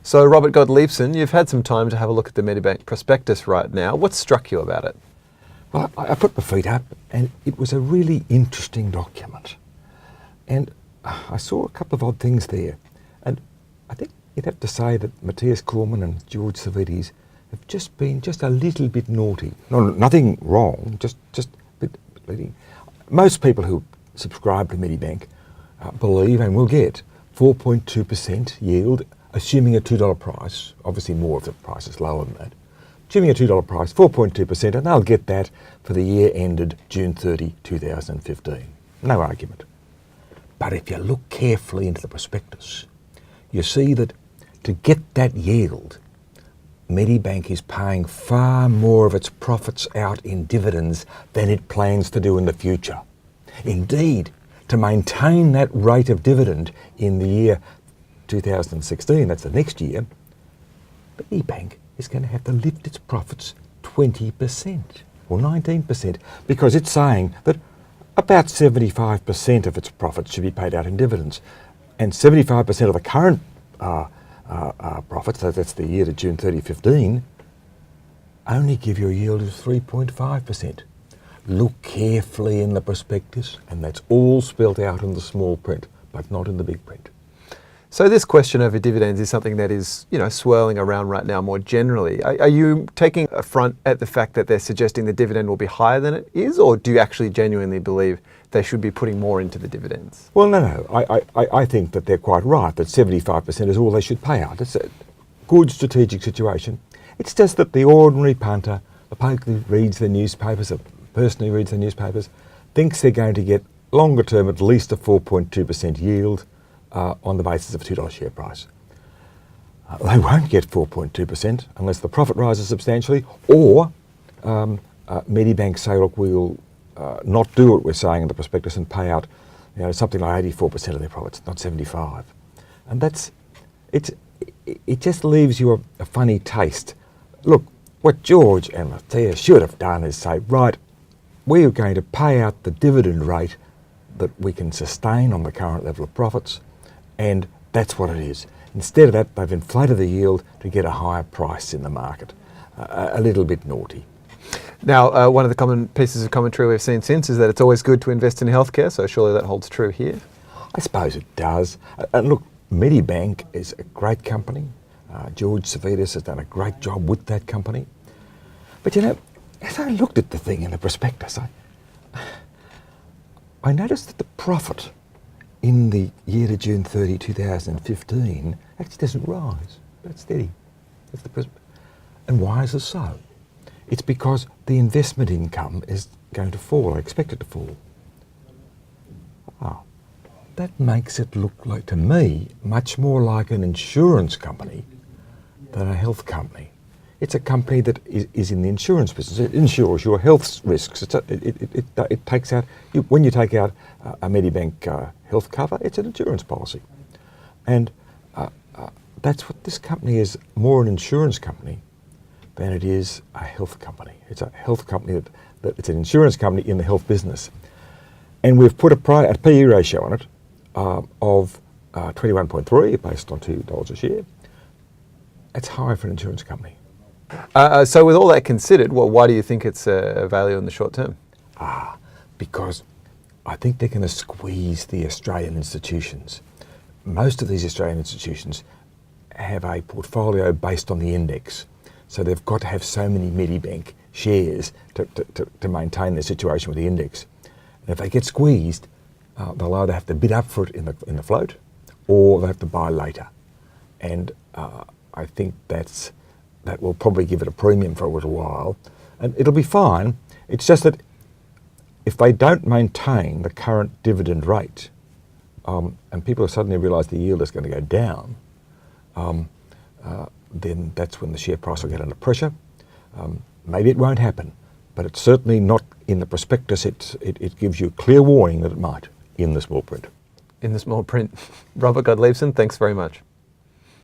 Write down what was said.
So Robert Gottliebsen, you've had some time to have a look at the Medibank prospectus right now. What struck you about it? Well, I put my feet up and it was a really interesting document. And I saw a couple of odd things there. And I think you'd have to say that Matthias Cormann and George Savvides have just been just a little bit naughty. No, nothing wrong, just a bit leading. Most people who subscribe to Medibank believe and will get 4.2% yield, assuming a $2 price. Obviously more of the price is lower than that. Assuming a $2 price, 4.2%, and they'll get that for the year ended June 30, 2015. No argument. But if you look carefully into the prospectus, you see that to get that yield, Medibank is paying far more of its profits out in dividends than it plans to do in the future. Indeed, to maintain that rate of dividend in the year 2016, that's the next year, Medibank is going to have to lift its profits 20% or 19% because it's saying that about 75% of its profits should be paid out in dividends. And 75% of the current profits, so that's the year to June 3015, only give you a yield of 3.5%. Look carefully in the prospectus, and that's all spelt out in the small print, but not in the big print. So this question over dividends is something that is, swirling around right now more generally. Are you taking affront at the fact that they're suggesting the dividend will be higher than it is, or do you actually genuinely believe they should be putting more into the dividends? Well, no. I think that they're quite right, that 75% is all they should pay out. It's a good strategic situation. It's just that the ordinary punter, the bloke who reads the newspapers, the person who reads the newspapers, thinks they're going to get longer term at least a 4.2% yield on the basis of a $2 share price. They won't get 4.2% unless the profit rises substantially, or Medibank say, look, we'll not do what we're saying in the prospectus and pay out something like 84% of their profits, not 75%. And it just leaves you a funny taste. Look, what George and Matthias should have done is say, right, we are going to pay out the dividend rate that we can sustain on the current level of profits, and that's what it is. Instead of that, they've inflated the yield to get a higher price in the market. A little bit naughty. Now, one of the common pieces of commentary we've seen since is that it's always good to invest in healthcare, so surely that holds true here. I suppose it does. And look, Medibank is a great company. George Savvides has done a great job with that company. But as I looked at the thing in the prospectus, I noticed that the profit in the year to June 30, 2015 actually doesn't rise, but it's steady. And why is this so? It's because the investment income is going to fall. I expect it to fall. That makes it look like, to me, much more like an insurance company than a health company. It's a company that is in the insurance business. It insures your health risks. It takes out, when you take out a Medibank health cover, it's an insurance policy. And that's what this company is, more an insurance company than it is a health company. It's a health company that it's an insurance company in the health business. And we've put a PE ratio on it of 21.3 based on $2 a share. That's high for an insurance company. So with all that considered, why do you think it's a value in the short term? Because I think they're going to squeeze the Australian institutions. Most of these Australian institutions have a portfolio based on the index. So they've got to have so many Medibank shares to maintain their situation with the index. And if they get squeezed, they'll either have to bid up for it in the float, or they'll have to buy later. And I think that will probably give it a premium for a little while. And it'll be fine. It's just that if they don't maintain the current dividend rate, and people suddenly realise the yield is going to go down, then that's when the share price will get under pressure. Maybe it won't happen, but it's certainly not in the prospectus. It gives you clear warning that it might in the small print. In the small print. Robert Gottliebsen, thanks very much.